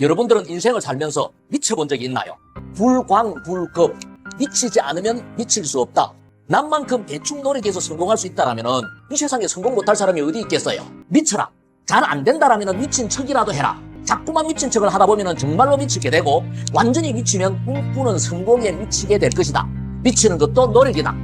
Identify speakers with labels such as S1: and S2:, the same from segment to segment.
S1: 여러분들은 인생을 살면서 미쳐본 적이 있나요? 불광불급, 미치지 않으면 미칠 수 없다. 남만큼 대충 노력해서 성공할 수 있다면 이 세상에 성공 못할 사람이 어디 있겠어요? 미쳐라. 잘 안 된다라면 미친 척이라도 해라. 자꾸만 미친 척을 하다 보면 정말로 미치게 되고, 완전히 미치면 꿈꾸는 성공에 미치게 될 것이다. 미치는 것도 노력이다.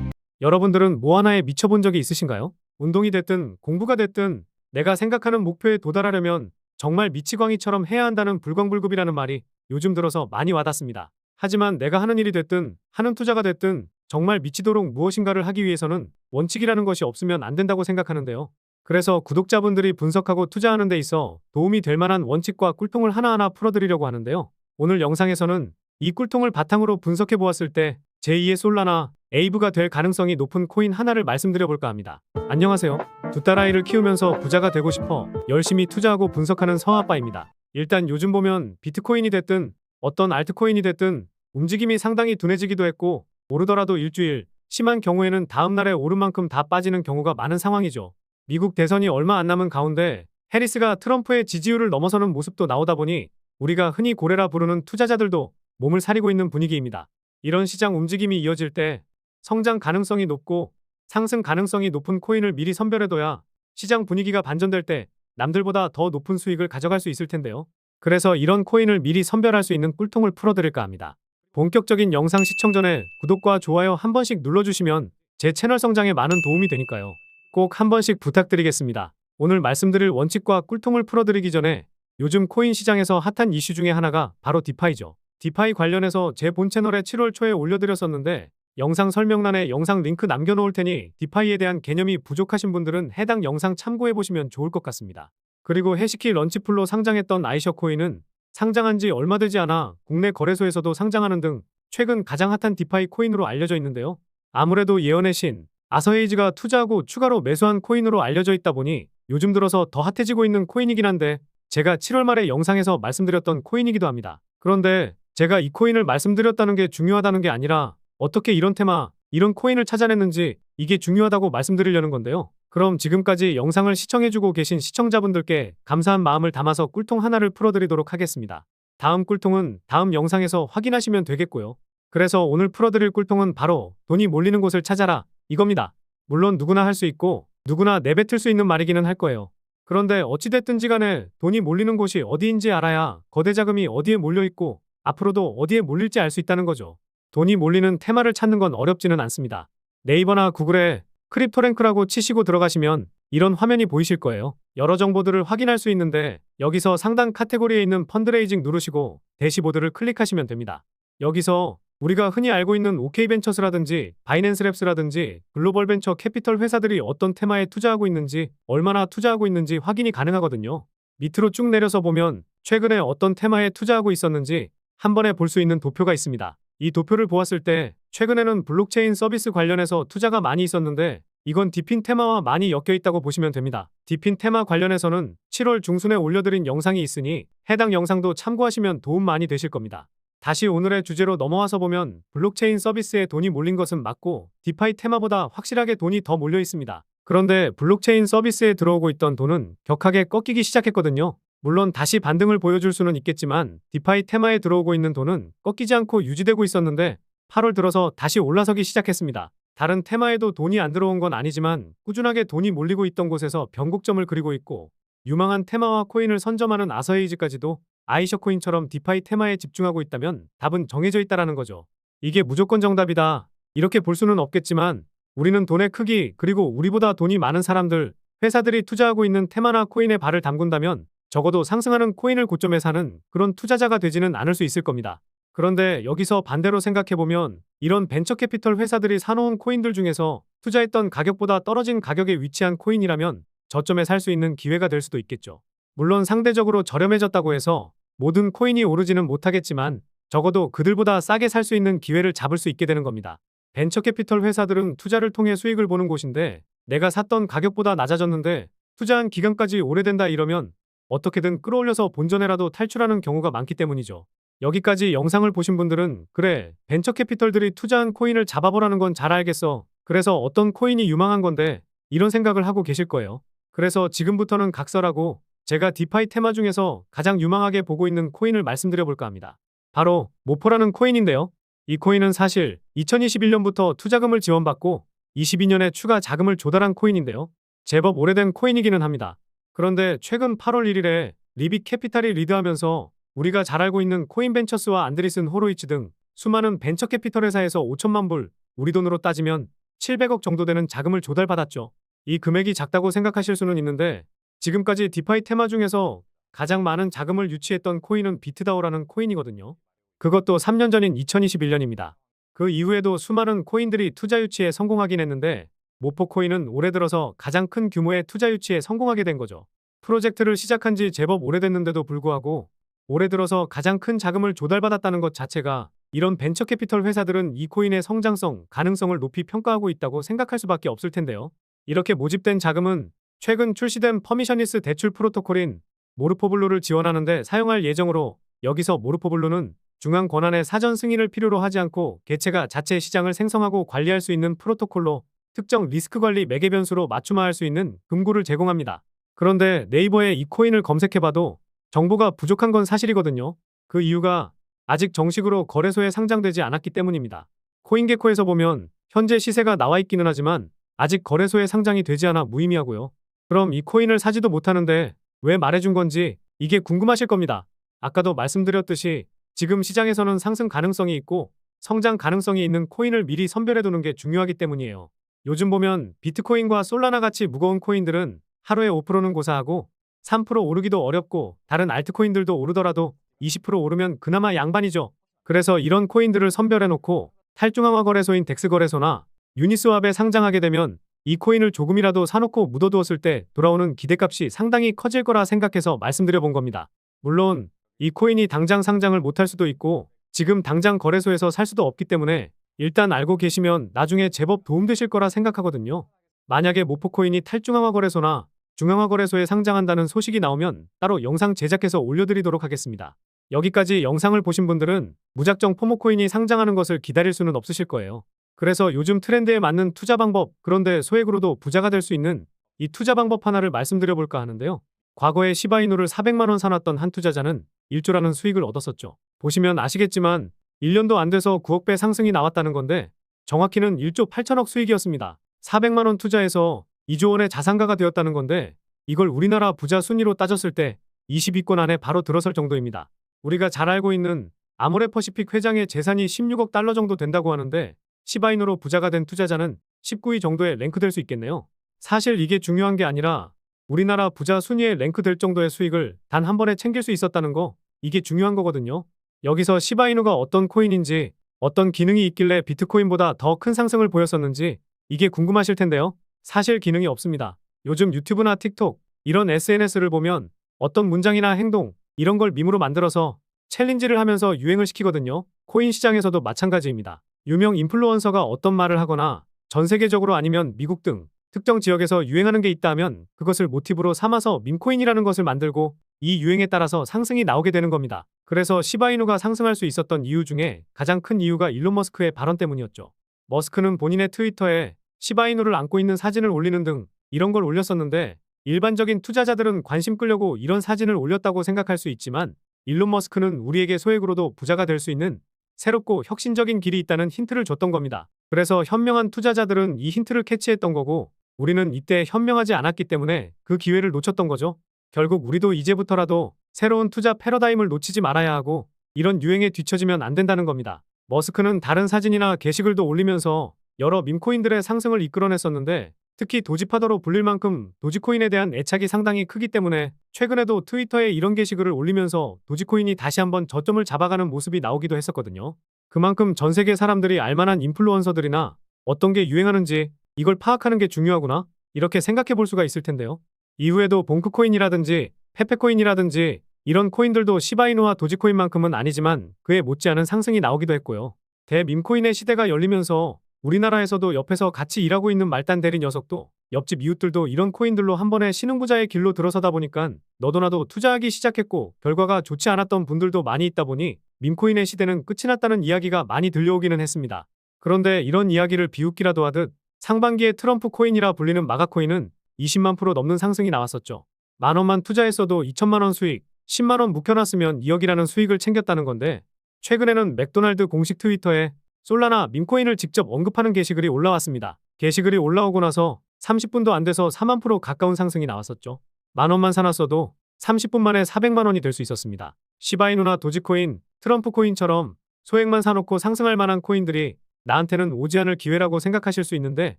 S2: 여러분들은 뭐 하나에 미쳐본 적이 있으신가요? 운동이 됐든 공부가 됐든 내가 생각하는 목표에 도달하려면 정말 미치광이처럼 해야 한다는 불광불급이라는 말이 요즘 들어서 많이 와닿습니다. 하지만 내가 하는 일이 됐든 하는 투자가 됐든 정말 미치도록 무엇인가를 하기 위해서는 원칙이라는 것이 없으면 안 된다고 생각하는데요. 그래서 구독자분들이 분석하고 투자하는 데 있어 도움이 될 만한 원칙과 꿀통을 하나하나 풀어드리려고 하는데요. 오늘 영상에서는 이 꿀통을 바탕으로 분석해 보았을 때 제2의 솔라나 에이브가 될 가능성이 높은 코인 하나를 말씀드려 볼까 합니다. 안녕하세요. 두 딸아이를 키우면서 부자가 되고 싶어 열심히 투자하고 분석하는 성아빠입니다. 일단 요즘 보면 비트코인이 됐든 어떤 알트코인이 됐든 움직임이 상당히 둔해지기도 했고, 오르더라도 일주일, 심한 경우에는 다음 날에 오른 만큼 다 빠지는 경우가 많은 상황이죠. 미국 대선이 얼마 안 남은 가운데 해리스가 트럼프의 지지율을 넘어서는 모습도 나오다 보니 우리가 흔히 고래라 부르는 투자자들도 몸을 사리고 있는 분위기입니다. 이런 시장 움직임이 이어질 때 성장 가능성이 높고 상승 가능성이 높은 코인을 미리 선별해둬야 시장 분위기가 반전될 때 남들보다 더 높은 수익을 가져갈 수 있을 텐데요. 그래서 이런 코인을 미리 선별할 수 있는 꿀통을 풀어드릴까 합니다. 본격적인 영상 시청 전에 구독과 좋아요 한 번씩 눌러주시면 제 채널 성장에 많은 도움이 되니까요. 꼭 한 번씩 부탁드리겠습니다. 오늘 말씀드릴 원칙과 꿀통을 풀어드리기 전에 요즘 코인 시장에서 핫한 이슈 중에 하나가 바로 디파이죠. 디파이 관련해서 제 본 채널에 7월 초에 올려드렸었는데 영상 설명란에 영상 링크 남겨놓을 테니 디파이에 대한 개념이 부족하신 분들은 해당 영상 참고해보시면 좋을 것 같습니다. 그리고 해시키 런치풀로 상장했던 아이셔 코인은 상장한 지 얼마 되지 않아 국내 거래소에서도 상장하는 등 최근 가장 핫한 디파이 코인으로 알려져 있는데요. 아무래도 예언의 신, 아서에이즈가 투자하고 추가로 매수한 코인으로 알려져 있다 보니 요즘 들어서 더 핫해지고 있는 코인이긴 한데 제가 7월 말에 영상에서 말씀드렸던 코인이기도 합니다. 그런데 제가 이 코인을 말씀드렸다는 게 중요하다는 게 아니라 어떻게 이런 테마, 이런 코인을 찾아냈는지 이게 중요하다고 말씀드리려는 건데요. 그럼 지금까지 영상을 시청해주고 계신 시청자분들께 감사한 마음을 담아서 꿀통 하나를 풀어드리도록 하겠습니다. 다음 꿀통은 다음 영상에서 확인하시면 되겠고요. 그래서 오늘 풀어드릴 꿀통은 바로 돈이 몰리는 곳을 찾아라 이겁니다. 물론 누구나 할 수 있고 누구나 내뱉을 수 있는 말이기는 할 거예요. 그런데 어찌됐든지 간에 돈이 몰리는 곳이 어디인지 알아야 거대 자금이 어디에 몰려있고 앞으로도 어디에 몰릴지 알 수 있다는 거죠. 돈이 몰리는 테마를 찾는 건 어렵지는 않습니다. 네이버나 구글에 크립토랭크라고 치시고 들어가시면 이런 화면이 보이실 거예요. 여러 정보들을 확인할 수 있는데 여기서 상단 카테고리에 있는 펀드레이징 누르시고 대시보드를 클릭하시면 됩니다. 여기서 우리가 흔히 알고 있는 OK벤처스라든지 바이낸스랩스라든지 글로벌 벤처 캐피털 회사들이 어떤 테마에 투자하고 있는지, 얼마나 투자하고 있는지 확인이 가능하거든요. 밑으로 쭉 내려서 보면 최근에 어떤 테마에 투자하고 있었는지 한 번에 볼 수 있는 도표가 있습니다. 이 도표를 보았을 때 최근에는 블록체인 서비스 관련해서 투자가 많이 있었는데 이건 디핀 테마와 많이 엮여 있다고 보시면 됩니다. 디핀 테마 관련해서는 7월 중순에 올려드린 영상이 있으니 해당 영상도 참고하시면 도움 많이 되실 겁니다. 다시 오늘의 주제로 넘어와서 보면 블록체인 서비스에 돈이 몰린 것은 맞고 디파이 테마보다 확실하게 돈이 더 몰려 있습니다. 그런데 블록체인 서비스에 들어오고 있던 돈은 격하게 꺾이기 시작했거든요. 물론 다시 반등을 보여줄 수는 있겠지만 디파이 테마에 들어오고 있는 돈은 꺾이지 않고 유지되고 있었는데 8월 들어서 다시 올라서기 시작했습니다. 다른 테마에도 돈이 안 들어온 건 아니지만 꾸준하게 돈이 몰리고 있던 곳에서 변곡점을 그리고 있고, 유망한 테마와 코인을 선점하는 아서에이즈까지도 아이셔 코인처럼 디파이 테마에 집중하고 있다면 답은 정해져 있다라는 거죠. 이게 무조건 정답이다, 이렇게 볼 수는 없겠지만 우리는 돈의 크기 그리고 우리보다 돈이 많은 사람들, 회사들이 투자하고 있는 테마나 코인에 발을 담근다면 적어도 상승하는 코인을 고점에 사는 그런 투자자가 되지는 않을 수 있을 겁니다. 그런데 여기서 반대로 생각해보면 이런 벤처캐피털 회사들이 사놓은 코인들 중에서 투자했던 가격보다 떨어진 가격에 위치한 코인이라면 저점에 살 수 있는 기회가 될 수도 있겠죠. 물론 상대적으로 저렴해졌다고 해서 모든 코인이 오르지는 못하겠지만 적어도 그들보다 싸게 살 수 있는 기회를 잡을 수 있게 되는 겁니다. 벤처캐피털 회사들은 투자를 통해 수익을 보는 곳인데 내가 샀던 가격보다 낮아졌는데 투자한 기간까지 오래된다 이러면 어떻게든 끌어올려서 본전에라도 탈출하는 경우가 많기 때문이죠. 여기까지 영상을 보신 분들은 그래, 벤처캐피털들이 투자한 코인을 잡아보라는 건 잘 알겠어. 그래서 어떤 코인이 유망한 건데 이런 생각을 하고 계실 거예요. 그래서 지금부터는 각설하고 제가 디파이 테마 중에서 가장 유망하게 보고 있는 코인을 말씀드려 볼까 합니다. 바로 모포라는 코인인데요. 이 코인은 사실 2021년부터 투자금을 지원받고 22년에 추가 자금을 조달한 코인인데요. 제법 오래된 코인이기는 합니다. 그런데 최근 8월 1일에 리빅 캐피탈이 리드하면서 우리가 잘 알고 있는 코인벤처스와 안드리슨 호로이츠 등 수많은 벤처 캐피털 회사에서 5천만 불, 우리 돈으로 따지면 700억 정도 되는 자금을 조달받았죠. 이 금액이 작다고 생각하실 수는 있는데 지금까지 디파이 테마 중에서 가장 많은 자금을 유치했던 코인은 비트다오라는 코인이거든요. 그것도 3년 전인 2021년입니다. 그 이후에도 수많은 코인들이 투자 유치에 성공하긴 했는데 모포 코인은 올해 들어서 가장 큰 규모의 투자 유치에 성공하게 된 거죠. 프로젝트를 시작한 지 제법 오래됐는데도 불구하고 올해 들어서 가장 큰 자금을 조달받았다는 것 자체가 이런 벤처 캐피털 회사들은 이 코인의 성장성, 가능성을 높이 평가하고 있다고 생각할 수밖에 없을 텐데요. 이렇게 모집된 자금은 최근 출시된 퍼미셔니스 대출 프로토콜인 모르포블루를 지원하는 데 사용할 예정으로 여기서 모르포블루는 중앙 권한의 사전 승인을 필요로 하지 않고 개체가 자체 시장을 생성하고 관리할 수 있는 프로토콜로 특정 리스크 관리 매개 변수로 맞춤화할 수 있는 금고를 제공합니다. 그런데 네이버에 이 코인을 검색해봐도 정보가 부족한 건 사실이거든요. 그 이유가 아직 정식으로 거래소에 상장되지 않았기 때문입니다. 코인게코에서 보면 현재 시세가 나와 있기는 하지만 아직 거래소에 상장이 되지 않아 무의미하고요. 그럼 이 코인을 사지도 못하는데 왜 말해준 건지 이게 궁금하실 겁니다. 아까도 말씀드렸듯이 지금 시장에서는 상승 가능성이 있고 성장 가능성이 있는 코인을 미리 선별해두는 게 중요하기 때문이에요. 요즘 보면 비트코인과 솔라나 같이 무거운 코인들은 하루에 5%는 고사하고 3% 오르기도 어렵고 다른 알트코인들도 오르더라도 20% 오르면 그나마 양반이죠. 그래서 이런 코인들을 선별해놓고 탈중앙화 거래소인 덱스 거래소나 유니스왑에 상장하게 되면 이 코인을 조금이라도 사놓고 묻어두었을 때 돌아오는 기대값이 상당히 커질 거라 생각해서 말씀드려 본 겁니다. 물론 이 코인이 당장 상장을 못할 수도 있고 지금 당장 거래소에서 살 수도 없기 때문에 일단 알고 계시면 나중에 제법 도움되실 거라 생각하거든요. 만약에 모포코인이 탈중앙화 거래소나 중앙화 거래소에 상장한다는 소식이 나오면 따로 영상 제작해서 올려드리도록 하겠습니다. 여기까지 영상을 보신 분들은 무작정 포모코인이 상장하는 것을 기다릴 수는 없으실 거예요. 그래서 요즘 트렌드에 맞는 투자 방법, 그런데 소액으로도 부자가 될 수 있는 이 투자 방법 하나를 말씀드려 볼까 하는데요. 과거에 시바이누를 400만 원 사놨던 한 투자자는 1조라는 수익을 얻었었죠. 보시면 아시겠지만 1년도 안 돼서 9억 배 상승이 나왔다는 건데 정확히는 1조 8천억 수익이었습니다. 400만 원 투자해서 2조 원의 자산가가 되었다는 건데 이걸 우리나라 부자 순위로 따졌을 때 20위권 안에 바로 들어설 정도입니다. 우리가 잘 알고 있는 아모레퍼시픽 회장의 재산이 16억 달러 정도 된다고 하는데 시바이누로 부자가 된 투자자는 19위 정도에 랭크될 수 있겠네요. 사실 이게 중요한 게 아니라 우리나라 부자 순위에 랭크될 정도의 수익을 단 한 번에 챙길 수 있었다는 거, 이게 중요한 거거든요. 여기서 시바이누가 어떤 코인인지, 어떤 기능이 있길래 비트코인보다 더 큰 상승을 보였었는지 이게 궁금하실 텐데요. 사실 기능이 없습니다. 요즘 유튜브나 틱톡 이런 SNS를 보면 어떤 문장이나 행동 이런 걸 밈으로 만들어서 챌린지를 하면서 유행을 시키거든요. 코인 시장에서도 마찬가지입니다. 유명 인플루언서가 어떤 말을 하거나 전 세계적으로 아니면 미국 등 특정 지역에서 유행하는 게 있다 하면 그것을 모티브로 삼아서 밈코인이라는 것을 만들고 이 유행에 따라서 상승이 나오게 되는 겁니다. 그래서 시바이누가 상승할 수 있었던 이유 중에 가장 큰 이유가 일론 머스크의 발언 때문이었죠. 머스크는 본인의 트위터에 시바이누를 안고 있는 사진을 올리는 등 이런 걸 올렸었는데 일반적인 투자자들은 관심 끌려고 이런 사진을 올렸다고 생각할 수 있지만 일론 머스크는 우리에게 소액으로도 부자가 될 수 있는 새롭고 혁신적인 길이 있다는 힌트를 줬던 겁니다. 그래서 현명한 투자자들은 이 힌트를 캐치했던 거고 우리는 이때 현명하지 않았기 때문에 그 기회를 놓쳤던 거죠. 결국 우리도 이제부터라도 새로운 투자 패러다임을 놓치지 말아야 하고 이런 유행에 뒤처지면 안 된다는 겁니다. 머스크는 다른 사진이나 게시글도 올리면서 여러 밈코인들의 상승을 이끌어냈었는데 특히 도지파더로 불릴 만큼 도지코인에 대한 애착이 상당히 크기 때문에 최근에도 트위터에 이런 게시글을 올리면서 도지코인이 다시 한번 저점을 잡아가는 모습이 나오기도 했었거든요. 그만큼 전 세계 사람들이 알만한 인플루언서들이나 어떤 게 유행하는지 이걸 파악하는 게 중요하구나 이렇게 생각해 볼 수가 있을 텐데요. 이후에도 봉크코인이라든지 페페코인이라든지 이런 코인들도 시바이누와 도지코인만큼은 아니지만 그에 못지않은 상승이 나오기도 했고요. 대밈코인의 시대가 열리면서 우리나라에서도 옆에서 같이 일하고 있는 말단 대리 녀석도 옆집 이웃들도 이런 코인들로 한 번에 신흥부자의 길로 들어서다 보니까 너도나도 투자하기 시작했고 결과가 좋지 않았던 분들도 많이 있다 보니 밈코인의 시대는 끝이 났다는 이야기가 많이 들려오기는 했습니다. 그런데 이런 이야기를 비웃기라도 하듯 상반기에 트럼프 코인이라 불리는 마가코인은 20만 프로 넘는 상승이 나왔었죠. 10,000원만 투자했어도 2,000만 원 수익, 10만 원 묵혀놨으면 2억이라는 수익을 챙겼다는 건데 최근에는 맥도날드 공식 트위터에 솔라나 밈코인을 직접 언급하는 게시글이 올라왔습니다. 게시글이 올라오고 나서 30분도 안 돼서 4만% 가까운 상승이 나왔었죠. 10,000원만 사놨어도 30분 만에 400만 원이 될 수 있었습니다. 시바이누나 도지코인, 트럼프 코인처럼 소액만 사놓고 상승할 만한 코인들이 나한테는 오지 않을 기회라고 생각하실 수 있는데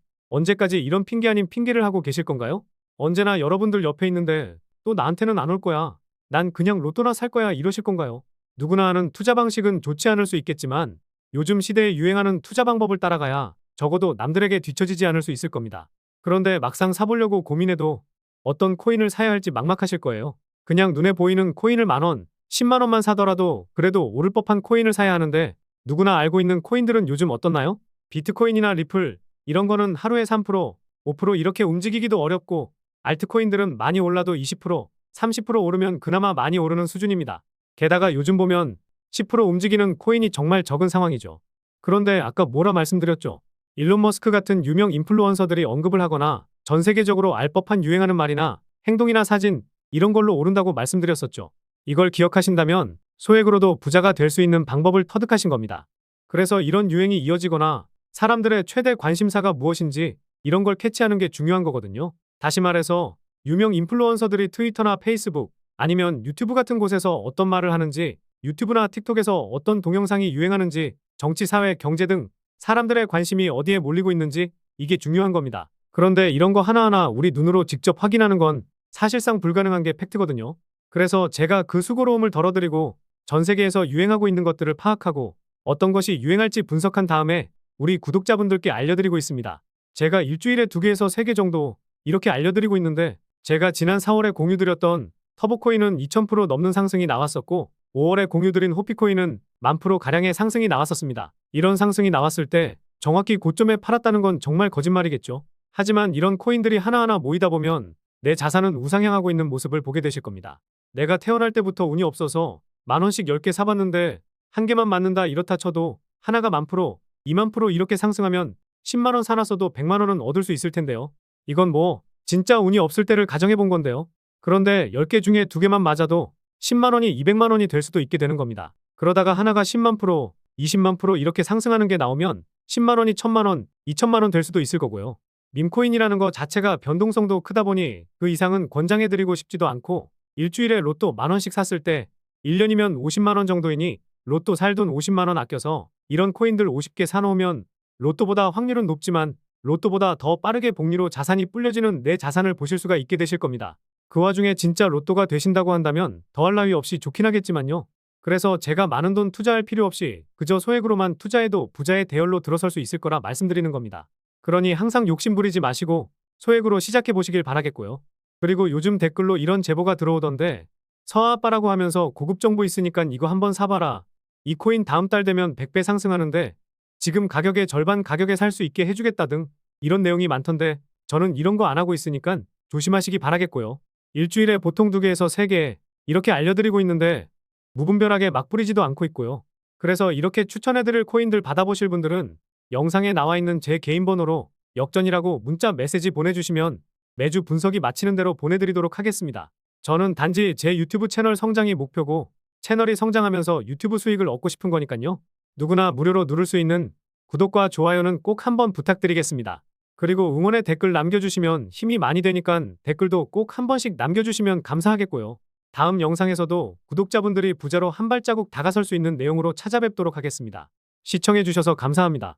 S2: 언제까지 이런 핑계 아닌 핑계를 하고 계실 건가요? 언제나 여러분들 옆에 있는데 또 나한테는 안 올 거야. 난 그냥 로또나 살 거야 이러실 건가요? 누구나 하는 투자 방식은 좋지 않을 수 있겠지만 요즘 시대에 유행하는 투자 방법을 따라가야 적어도 남들에게 뒤처지지 않을 수 있을 겁니다. 그런데 막상 사보려고 고민해도 어떤 코인을 사야 할지 막막하실 거예요. 그냥 눈에 보이는 코인을 10,000원, 10만 원만 사더라도 그래도 오를 법한 코인을 사야 하는데 누구나 알고 있는 코인들은 요즘 어떻나요? 비트코인이나 리플 이런 거는 하루에 3%, 5% 이렇게 움직이기도 어렵고 알트코인들은 많이 올라도 20%, 30% 오르면 그나마 많이 오르는 수준입니다. 게다가 요즘 보면 10% 움직이는 코인이 정말 적은 상황이죠. 그런데 아까 뭐라 말씀드렸죠? 일론 머스크 같은 유명 인플루언서들이 언급을 하거나 전 세계적으로 알 법한 유행하는 말이나 행동이나 사진 이런 걸로 오른다고 말씀드렸었죠. 이걸 기억하신다면 소액으로도 부자가 될 수 있는 방법을 터득하신 겁니다. 그래서 이런 유행이 이어지거나 사람들의 최대 관심사가 무엇인지 이런 걸 캐치하는 게 중요한 거거든요. 다시 말해서 유명 인플루언서들이 트위터나 페이스북 아니면 유튜브 같은 곳에서 어떤 말을 하는지 유튜브나 틱톡에서 어떤 동영상이 유행하는지 정치, 사회, 경제 등 사람들의 관심이 어디에 몰리고 있는지 이게 중요한 겁니다. 그런데 이런 거 하나하나 우리 눈으로 직접 확인하는 건 사실상 불가능한 게 팩트거든요. 그래서 제가 그 수고로움을 덜어드리고 전 세계에서 유행하고 있는 것들을 파악하고 어떤 것이 유행할지 분석한 다음에 우리 구독자분들께 알려드리고 있습니다. 제가 일주일에 2개에서 3개 정도 이렇게 알려드리고 있는데 제가 지난 4월에 공유드렸던 터보코인은 2000% 넘는 상승이 나왔었고 5월에 공유드린 호피코인은 10,000%가량의 상승이 나왔었습니다. 이런 상승이 나왔을 때 정확히 고점에 팔았다는 건 정말 거짓말이겠죠. 하지만 이런 코인들이 하나하나 모이다 보면 내 자산은 우상향하고 있는 모습을 보게 되실 겁니다. 내가 태어날 때부터 운이 없어서 10,000원씩 10개 사봤는데 한 개만 맞는다 이렇다 쳐도 하나가 10,000%, 20,000% 이렇게 상승하면 10만 원 사놨어도 100만 원은 얻을 수 있을 텐데요. 이건 뭐 진짜 운이 없을 때를 가정해 본 건데요. 그런데 10개 중에 2개만 맞아도 10만 원이 200만 원이 될 수도 있게 되는 겁니다. 그러다가 하나가 10만 프로, 20만 프로 이렇게 상승하는 게 나오면 10만 원이 1,000만 원, 2천만 원 될 수도 있을 거고요. 밈코인이라는 거 자체가 변동성도 크다 보니 그 이상은 권장해드리고 싶지도 않고 일주일에 로또 10,000원씩 샀을 때 1년이면 50만 원 정도이니 로또 살 돈 50만 원 아껴서 이런 코인들 50개 사놓으면 로또보다 확률은 높지만 로또보다 더 빠르게 복리로 자산이 불려지는 내 자산을 보실 수가 있게 되실 겁니다. 그 와중에 진짜 로또가 되신다고 한다면 더할 나위 없이 좋긴 하겠지만요. 그래서 제가 많은 돈 투자할 필요 없이 그저 소액으로만 투자해도 부자의 대열로 들어설 수 있을 거라 말씀드리는 겁니다. 그러니 항상 욕심 부리지 마시고 소액으로 시작해 보시길 바라겠고요. 그리고 요즘 댓글로 이런 제보가 들어오던데 서아빠라고 하면서 고급 정보 있으니까 이거 한번 사봐라. 이 코인 다음 달 되면 100배 상승하는데 지금 가격의 절반 가격에 살 수 있게 해주겠다 등 이런 내용이 많던데 저는 이런 거 안 하고 있으니까 조심하시기 바라겠고요. 일주일에 보통 2개에서 3개 이렇게 알려드리고 있는데 무분별하게 막 뿌리지도 않고 있고요. 그래서 이렇게 추천해드릴 코인들 받아보실 분들은 영상에 나와 있는 제 개인 번호로 역전이라고 문자 메시지 보내주시면 매주 분석이 마치는 대로 보내드리도록 하겠습니다. 저는 단지 제 유튜브 채널 성장이 목표고 채널이 성장하면서 유튜브 수익을 얻고 싶은 거니까요. 누구나 무료로 누를 수 있는 구독과 좋아요는 꼭 한번 부탁드리겠습니다. 그리고 응원의 댓글 남겨주시면 힘이 많이 되니까 댓글도 꼭 한 번씩 남겨주시면 감사하겠고요. 다음 영상에서도 구독자분들이 부자로 한 발자국 다가설 수 있는 내용으로 찾아뵙도록 하겠습니다. 시청해주셔서 감사합니다.